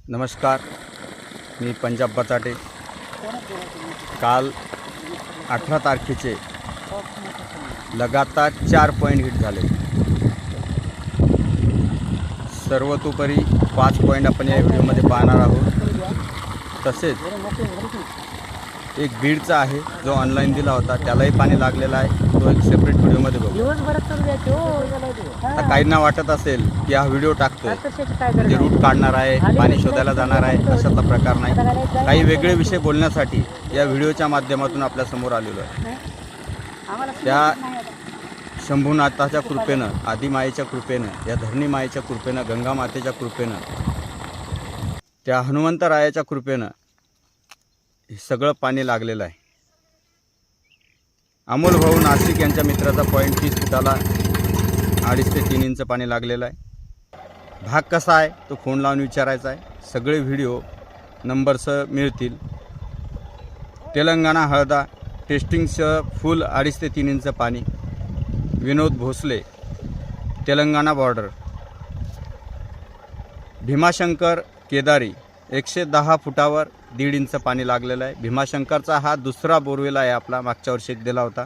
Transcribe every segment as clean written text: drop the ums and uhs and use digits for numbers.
नमस्कार, मी पंजाब बचाटे. काल 18 तारखेचे लगातार 4 पॉईंट हिट झाले. सर्वतोपरी 5 पॉईंट आपण या व्हिडिओमध्ये पाहणार आहोत. तसेच एक बीडचा आहे जो ऑनलाईन दिला होता, त्यालाही पाणी लागलेलं आहे. तो एक सेपरेट व्हिडिओमध्ये बघू. आता काहींना वाटत असेल की हा व्हिडिओ टाकतोय म्हणजे रूट काढणार आहे, पाणी शोधायला जाणार आहे, अशातला प्रकार नाही. काही वेगळे विषय बोलण्यासाठी या व्हिडिओच्या माध्यमातून आपल्यासमोर आलेलो आहे. त्या शंभूनाथाच्या कृपेनं, आदिमायेच्या कृपेनं, या धरणी मायेच्या कृपेनं, गंगा मातेच्या कृपेनं, त्या हनुमंतरायाच्या कृपेनं हे सगळं पाणी लागलेलं आहे. अमोल भाऊ नाशिक यांच्या मित्राचा पॉईंट 30 फुटाला 2.5 ते 3 इंच पाणी लागलेलं आहे. भाग कसा आहे तो फोन लावून विचारायचा आहे. सगळे व्हिडिओ नंबरसह मिळतील. तेलंगणा हळदा टेस्टिंगचं फुल 2.5 ते 3 इंच पाणी. विनोद भोसले, तेलंगणा बॉर्डर. भीमाशंकर केदारी 110 फुटावर 1.5 इंच पाणी लागलेलं आहे. भीमाशंकरचा हा दुसरा बोरवेल आहे आपला, मागच्या वर्षी एक दिला होता.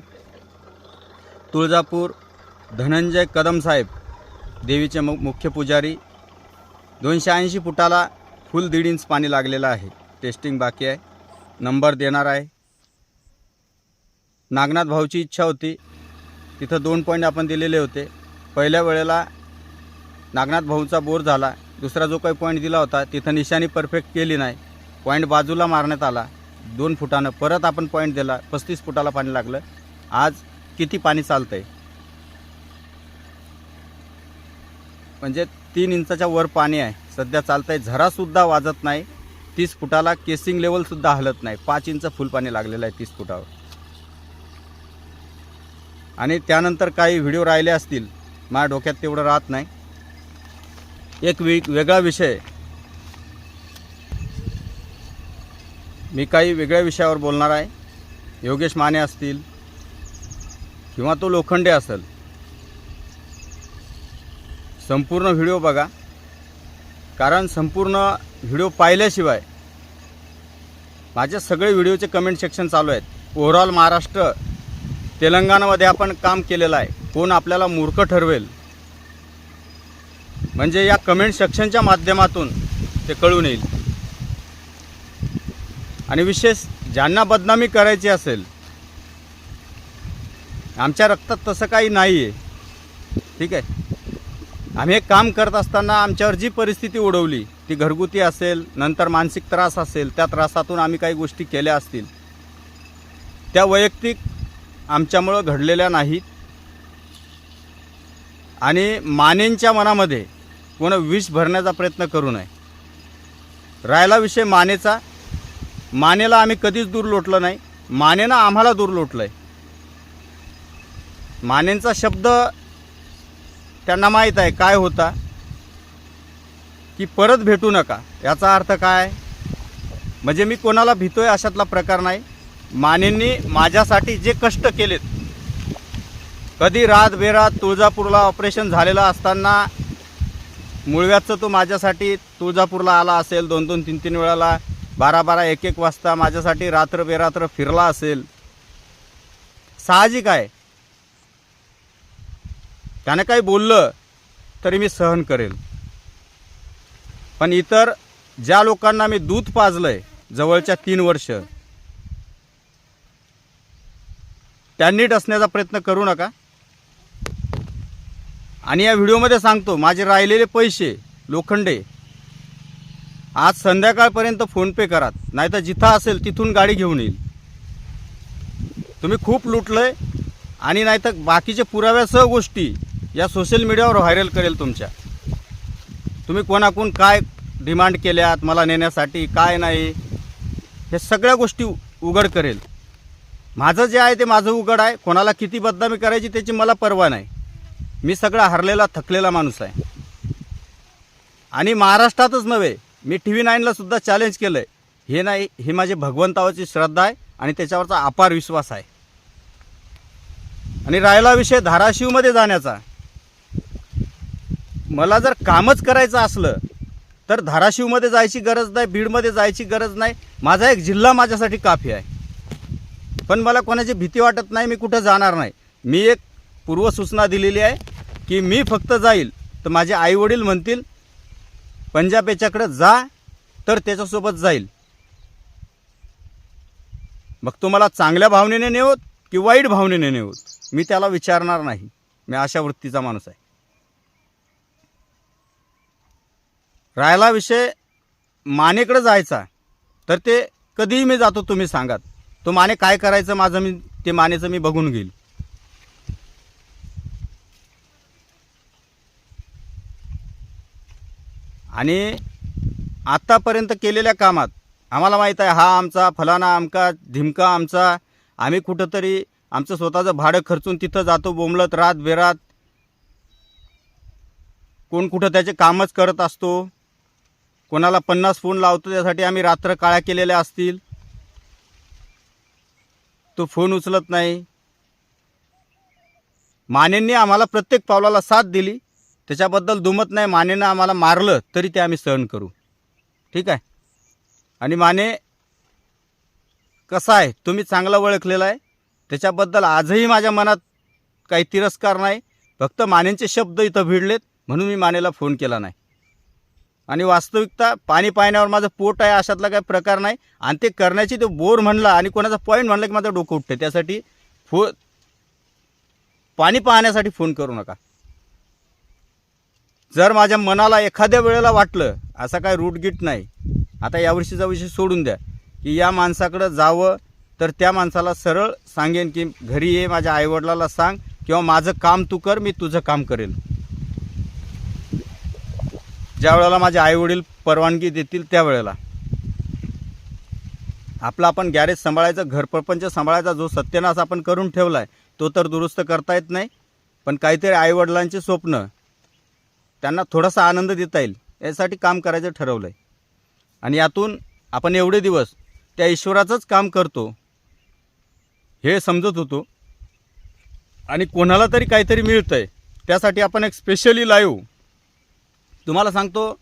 तुळजापूर धनंजय कदम साहेब, देवीचे मुख्य पुजारी, 280 फुटाला फुल 1.5 इंच पाणी लागलेलं आहे. टेस्टिंग बाकी आहे, नंबर देणार आहे. नागनाथ भाऊची इच्छा होती, तिथं 2 पॉईंट आपण दिलेले होते. पहिल्या वेळेला नागनाथ भाऊचा बोर झाला. दुसरा जो काही पॉईंट दिला होता तिथं निशाणी परफेक्ट केली नाही, पॉईंट बाजूला मारण्यात आला 2 फुटानं. परत आपण पॉईंट दिला, 35 फुटाला पाणी लागलं. आज किती पाणी चालतंय म्हणजे 3 इंचाच्या वर पाणी आहे सध्या चालतंय. झरासुद्धा वाजत नाही. 30 फुटाला केसिंग लेवलसुद्धा हलत नाही. 5 इंच फुल पाणी लागलेलं आहे 30 फुटावर. आणि त्यानंतर काही व्हिडिओ राहिले असतील, माझ्या डोक्यात तेवढं राहत नाही. एक वेगळा विषय, मी काही वेगळ्या विषयावर बोलणार आहे. योगेश माने असतील किंवा तो लोखंडे असेल, संपूर्ण व्हिडिओ बघा. कारण संपूर्ण व्हिडिओ पाहिल्याशिवाय माझे सगळे व्हिडिओचे कमेंट सेक्शन चालू आहेत. ओव्हरऑल महाराष्ट्र, तेलंगणामध्ये आपण काम केलेलं आहे. कोण आपल्याला मूर्ख ठरवेल म्हणजे या कमेंट सेक्शनच्या माध्यमातून ते कळून येईल. आणि विशेष ज्यांना बदनामी करायची असेल, आमच्या रक्तात तसं काही नाही आहे, ठीक आहे. आम्ही एक काम करत असताना आमच्यावर जी परिस्थिती ओढवली, ती घरगुती असेल, नंतर मानसिक त्रास असेल, त्या त्रासातून आम्ही काही गोष्टी केल्या असतील, त्या वैयक्तिक आमच्यामुळं घडलेल्या नाहीत. आणि मानेंच्या मनामध्ये कोण विष भरण्याचा प्रयत्न करू नये. राहिला विषय मानेचा, मानेला आम्ही कधीच दूर लोटलं नाही, मानेनं आम्हाला दूर लोटलं आहे. मानेंचा शब्द त्यांना माहीत आहे काय होता, की परत भेटू नका. याचा अर्थ काय म्हणजे मी कोणाला भीतोय अशातला प्रकार नाही. मानेंनी माझ्यासाठी जे कष्ट केलेत, कधी रात बेरात तुळजापूरला ऑपरेशन झालेलं असताना मुळव्याचं तो माझ्यासाठी तुळजापूरला आला असेल, 2-2, 3-3 वेळाला, 12-12, 1-1 वाजता माझ्यासाठी रात्र बेरात्र फिरला असेल. साहजिक आहे, त्याने काही बोललं तरी मी सहन करेल. पण इतर ज्या लोकांना मी दूध पाजलंय जवळच्या 3 वर्ष, त्यांनी डसण्याचा प्रयत्न करू नका. आणि या व्हिडिओमध्ये सांगतो, माझे राहिलेले पैसे लोखंडे आज संध्याकाळपर्यंत फोनपे करा, नाहीतर जिथं असेल तिथून गाडी घेऊन येईल. तुम्ही खूप लुटलंय. आणि नाहीतर बाकीचे पुराव्यासह गोष्टी या सोशल मीडियावर व्हायरल करेल तुमच्या. तुम्ही कोणाकडून काय डिमांड केल्यात मला नेण्यासाठी, काय नाही, हे सगळ्या गोष्टी उघड करेल. माझं जे आहे ते माझं उघड आहे. कोणाला किती बदनामी करायची त्याची मला पर्वा नाही. मी सगळा हरलेला थकलेला माणूस आहे. आणि महाराष्ट्रातच नव्हे, मी TV9ला सुद्धा चॅलेंज केलं आहे. हे नाही, हे माझे भगवंतावरची श्रद्धा आहे आणि त्याच्यावरचा अपार विश्वास आहे. आणि राहिला विषय धाराशिवमध्ये जाण्याचा, मला जर कामच करायचं असलं तर धाराशिवमध्ये जायची गरज नाही, बीडमध्ये जायची गरज नाही. माझा एक जिल्हा माझ्यासाठी काफी आहे. पण मला कोणाची भीती वाटत नाही, मी कुठं जाणार नाही. मी एक पूर्वसूचना दिलेली आहे की मी फक्त जाईल तर माझे आईवडील म्हणतील पंजाब याच्याकडे जा, तर त्याच्यासोबत जाईल. मग तो मला चांगल्या भावनेने नेवत की वाईट भावनेने नेवत, मी त्याला विचारणार नाही. मी अशा वृत्तीचा माणूस आहे. राहिला विषय मानेकडे जायचा, तर ते कधीही मी जातो, तुम्ही सांगात. तो माने काय करायचं माझं, मी ते मानेचं मी बघून घेईल. आणि आत्तापर्यंत केलेल्या कामात आम्हाला माहीत आहे, हा आमचा फलाना आमका धिमका आमचा. आम्ही कुठंतरी आमचं स्वतःचं भाडं खर्चून तिथं जातो, बोंबलत रात बेरात. कोण कुठं त्याचे कामच करत असतो. कोणाला 50 फोन लावतो, त्यासाठी आम्ही रात्र काळ्या केलेल्या असतील. तो फोन उचलत नाही. मानेंनी आम्हाला प्रत्येक पावलाला साथ दिली, त्याच्याबद्दल दुमत नाही. मानेनं आम्हाला मारलं तरी ते आम्ही सहन करू, ठीक आहे. आणि माने कसा आहे तुम्ही चांगला ओळखलेला आहे, त्याच्याबद्दल आजही माझ्या मनात काही तिरस्कार नाही. फक्त मानेंचे शब्द इथं भिडलेत म्हणून मी मानेला फोन केला नाही. आणि वास्तविकता पाणी पाहण्यावर माझं पोट आहे अशातला काही प्रकार नाही. आणि ते करण्याची तो बोर म्हणला आणि कोणाचा पॉईंट म्हणला की माझं डोकं उठते. त्यासाठी पाणी पाहण्यासाठी फोन करू नका. जर माझ्या मनाला एखाद्या वेळेला वाटलं, असा काय रूटगीट नाही, आता यावर्षीचा विषय सोडून द्या, की या माणसाकडं जावं, तर त्या माणसाला सरळ सांगेन की घरी ये, माझ्या आईवडिलाला सांग, किंवा माझं काम तू कर, मी तुझं काम करेल. ज्या वेळेला माझे आईवडील परवानगी देतील त्यावेळेला. आपला आपण गॅरेज सांभाळायचं, घरप्रपंच सांभाळायचा जो सत्यानाश आपण करून ठेवला आहे तो तर दुरुस्त करता येत नाही. पण काहीतरी आईवडिलांचे स्वप्न, त्यांना थोडासा आनंद देता येईल यासाठी काम करायचं ठरवलं आहे. आणि यातून आपण एवढे दिवस त्या ईश्वराचंच काम करतो हे समजत होतो. आणि कोणाला तरी काहीतरी मिळतं आहे त्यासाठी आपण एक स्पेशली लाईव्ह तुम्हाला सांगतो.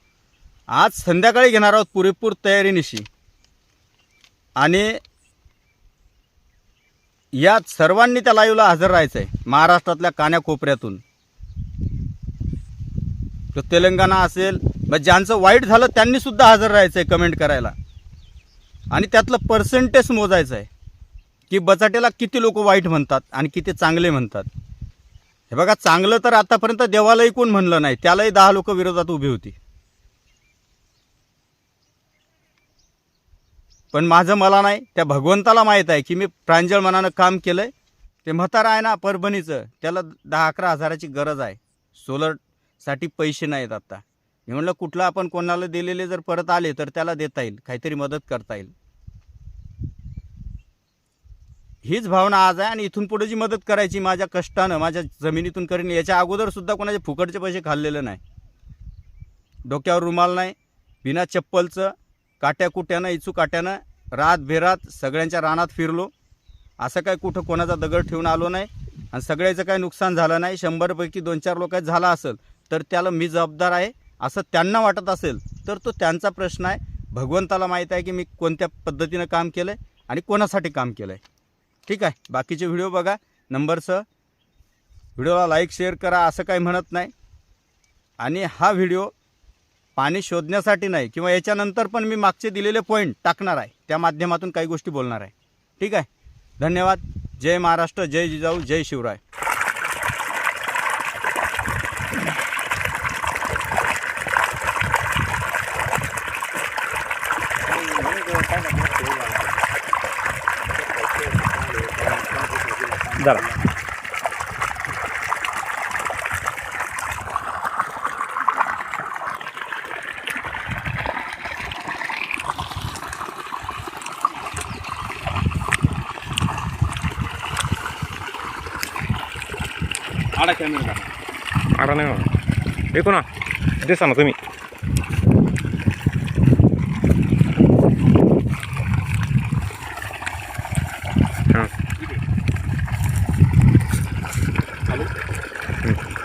आज संध्याकाळी घेणार आहोत पुरेपूर तयारीनिशी. आणि यात सर्वांनी त्या लाईव्हला हजर राहायचं आहे, महाराष्ट्रातल्या कान्याकोपऱ्यातून. तो तेलंगणा असेल, मग ज्यांचं वाईट झालं त्यांनीसुद्धा हजर राहायचं आहे कमेंट करायला. आणि त्यातलं पर्सेंटेज मोजायचं आहे की बचाट्याला किती लोक वाईट म्हणतात आणि किती चांगले म्हणतात. हे बघा, चांगलं तर आतापर्यंत देवालाही कोण म्हणलं नाही, त्यालाही 10 लोक विरोधात उभी होती. पण माझं मला नाही, त्या भगवंताला माहीत आहे की मी प्रांजळ मनानं काम केलं आहे. ते म्हातारा आहे ना परभणीचं, त्याला 10-11 हजाराची गरज आहे. सोलरसाठी पैसे नाहीत आता. मी म्हणलं कुठलं आपण कोणाला दिलेले जर परत आले तर त्याला देता येईल, काहीतरी मदत करता येईल. हीच भावना आज आहे. आणि इथून पुढे जी मदत करायची माझ्या कष्टानं, माझ्या जमिनीतून करीन. याच्या अगोदरसुद्धा कोणाचे फुकटचे पैसे खाल्लेले नाही. डोक्यावर रुमाल नाही, बिना चप्पलचं, काट्याकुट्यानं इचू काट्यानं रात बेरात सगळ्यांच्या रानात फिरलो. असं काय कुठं कोणाचा दगड ठेवून आलो नाही. आणि सगळ्याचं काही नुकसान झालं नाही. 100पैकी 2-4 लोकांचं झालं असेल तर त्याला मी जबाबदार आहे असं त्यांना वाटत असेल तर तो त्यांचा प्रश्न आहे. भगवंताला माहीत आहे की मी कोणत्या पद्धतीनं काम केलं आहे आणि कोणासाठी काम केलं आहे, ठीक आहे. बाकीचे व्हिडिओ बघा नंबरसह. व्हिडिओला लाईक शेअर करा, असं काही म्हणत नाही. आणि हा व्हिडिओ पाणी शोधण्यासाठी नाही, किंवा याच्यानंतर पण मी मागचे दिलेले पॉईंट टाकणार आहे, त्या माध्यमातून काही गोष्टी बोलणार आहे, ठीक आहे. धन्यवाद. जय महाराष्ट्र, जय जिजाऊ, जय शिवराय. आडा नाही देखो ना, दिसा ना तुम्ही. हां,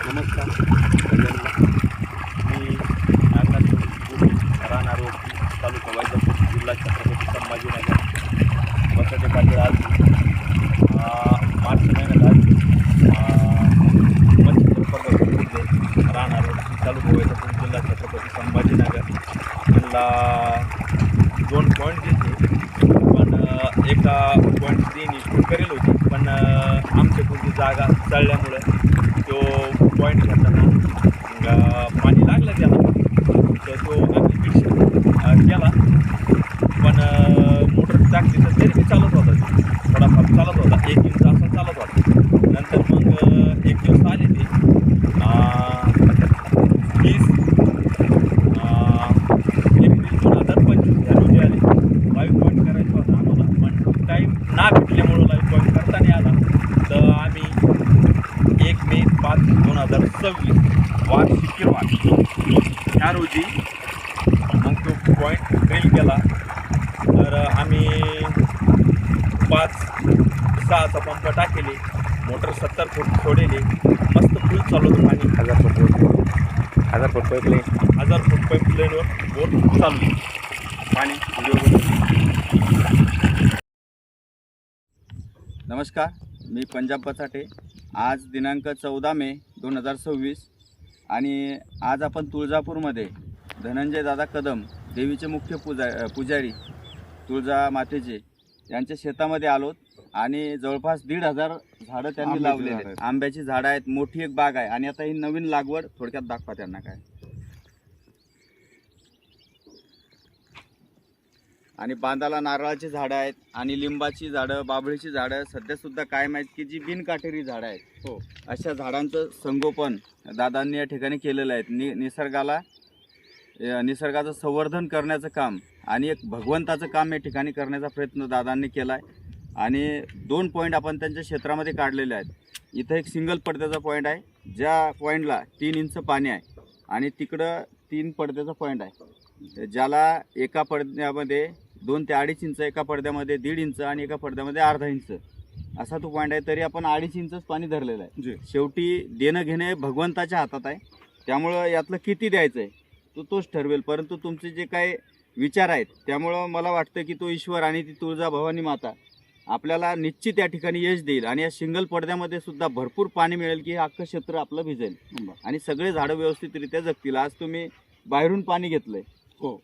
नमस्कार. मी नागनाथ. आपल्याला 2 पॉईंट दिले, पण एका पॉईंट 3 करेल होती, पण आमच्याकडून जागा चढल्यामुळं तो पॉईंट घेताना पाणी लागलं त्याला, तर तो आम्ही केला, पण मोटर टाकली तर तरी बी चालत होता, थोडाफार चालत होता, 1 इंच असा चालत होता. नंतर मग एक दिवस आले ते 20 एप्रिल 2025 या रोजी आले. लाईव्ह पॉईंट करायचा होता आम्हाला, पण टाईम ना भेटल्यामुळं लाईव्ह पॉईंट करता नाही आला. तर आम्ही 1 मे 5, 2026 वार शुक्रवार ह्या रोजी मग तो पॉईंट ड्रिल केला. तर आम्ही 5-6चा पंप टाकेले, मोटर 70 फूट सोडेले, मस्त फुल चालू होतं पाणी. 1000 फूट पाईपलाईन 1000 फूट पाईपलाईनवर बोर चालू आहे. पाणी नमस्कार, मी पंजाब बचाटे. आज दिनांक 14 मे 2026 आणि आज आपण तुळजापूरमध्ये धनंजय दादा कदम, देवीचे मुख्य पुजारी तुळजा मातेचे, यांच्या शेतामध्ये आलोत आणि जवळपास 1,500 झाडं त्यांनी लावलेली आहेत. आंब्याची झाडं आहेत, मोठी एक बाग आहे आणि आता ही नवीन लागवड थोडक्यात दाखवा त्यांना काय. आणि बांधाला नारळाची झाडं आहेत आणि लिंबाची झाडं, बाभळीची झाडं, सध्यासुद्धा काय माहीत की जी बिनकाटेरी झाडं आहेत. हो, अशा झाडांचं संगोपन दादांनी या ठिकाणी केलेलं आहे. निसर्गाचं संवर्धन करण्याचं काम आणि एक भगवंताचं काम या ठिकाणी करण्याचा प्रयत्न दादांनी केला आहे. आणि 2 पॉईंट आपण त्यांच्या क्षेत्रामध्ये काढलेले आहेत. इथं एक सिंगल पडद्याचा पॉईंट आहे, ज्या पॉईंटला 3 इंच पाणी आहे आणि तिकडं 3 पडद्याचा पॉईंट आहे, ज्याला एका पडद्यामध्ये 2 ते 2.5 इंच, एका पडद्यामध्ये 1.5 इंच आणि एका पडद्यामध्ये अर्धा इंच असा तो पॉईंट आहे. तरी आपण 2.5 इंचच पाणी धरलेलं आहे. शेवटी देणं घेणे भगवंताच्या हातात आहे, त्यामुळं यातलं किती द्यायचं आहे तोच ठरवेल. परंतु तुमचे जे काही विचार आहेत त्यामुळं मला वाटतं की तो ईश्वर आणि ती तुळजा भवानी माता आपल्याला निश्चित या ठिकाणी यश देईल आणि या सिंगल पडद्यामध्ये सुद्धा भरपूर पाणी मिळेल की हे अख्खं क्षेत्र आपलं भिजेल आणि सगळे झाडं व्यवस्थितरित्या जगतील. आज तुम्ही बाहेरून पाणी घेतलंय. हो,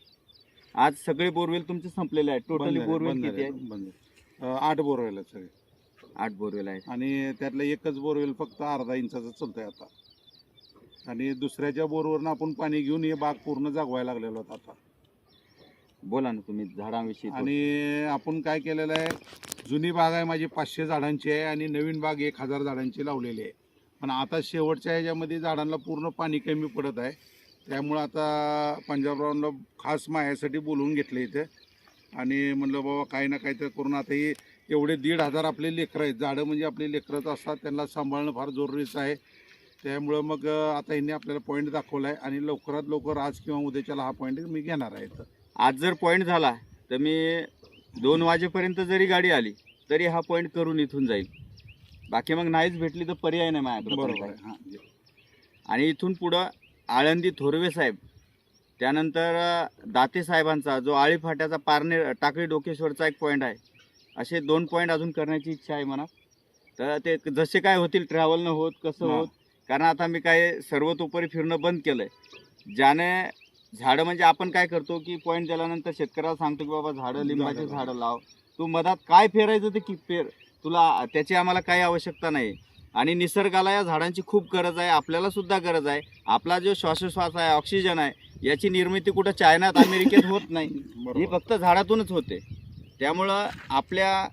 आज सगळे बोरवेल तुमचे संपलेले आहेत. टोटली बोरवेल किती आहेत? 8 बोरवेल आहेत सगळे. 8 बोरवेल आहेत आणि त्यातलं एकच बोरवेल फक्त अर्धा इंचाचं चालतंय आता. आणि दुसऱ्याच्या बोरवरनं आपण पाणी घेऊन हे बाग पूर्ण जागवायला लागलेलो आहोत आता. बोला ना तुम्ही झाडांविषयी. आणि आपण काय केलेलं आहे, जुनी बाग आहे माझी 500 झाडांची आहे आणि नवीन बाग 1000 झाडांची लावलेली आहे. पण आता शेवटच्या ह्याच्यामध्ये झाडांना पूर्ण पाणी कमी पडत आहे, त्यामुळं आता पंजाबरावांना खास माझ्यासाठी बोलवून घेतलं इथे. आणि म्हणलं बाबा काही ना काही तर करून, आता हे एवढे 1,500 आपले लेकरं आहेत. झाडं म्हणजे आपले लेकरंच असतात, त्यांना सांभाळणं फार जरुरीचं आहे. त्यामुळं मग आता यांनी आपल्याला पॉईंट दाखवला आहे आणि लवकरात लवकर आज किंवा उद्याच्याला हा पॉईंट मी घेणार आहे. आज जर पॉईंट झाला तर मी 2 वाजेपर्यंत जरी गाडी आली तरी हा पॉईंट करून इथून जाईल. बाकी मग नाहीच भेटली तर पर्याय नाही माझ्याकडे. बरोबर आहे. हां. आणि इथून पुढं आळंदी थोरवे साहेब, त्यानंतर दाते साहेबांचा जो आळीफाट्याचा पारणे टाकळी डोकेश्वरचा एक पॉईंट आहे, असे 2 पॉईंट अजून करण्याची इच्छा आहे मनात. तर ते जसे काय होतील, ट्रॅव्हल न होत कसं होत, कारण आता मी काय सर्वतोपरी फिरणं बंद केलं आहे. ज्याने झाडं म्हणजे आपण काय करतो की पॉईंट दिल्यानंतर शेतकऱ्याला सांगतो की बाबा झाडं, लिंबाची झाडं लाव, तू मधात काय फेरायचं ते की पेर, तुला त्याची आम्हाला काही आवश्यकता नाही. आणि निसर्गाला या झाडांची खूप गरज आहे, आपल्याला सुद्धा गरज आहे. आपला जो श्वासोश्वास आहे, ऑक्सिजन आहे, याची निर्मिती कुठं चायनात, अमेरिकेत होत नाही, ही फक्त झाडातूनच होते. त्यामुळं आपल्या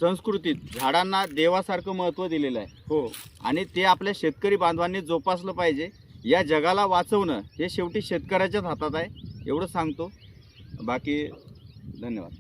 संस्कृतीत झाडांना देवासारखं महत्त्व दिलेलं आहे. हो, आणि ते आपल्या शेतकरी बांधवांनी जोपासलं पाहिजे. या जगाला वाचवणं हे शेवटी शेतकऱ्याच्याच हातात आहे, एवढं सांगतो. बाकी धन्यवाद.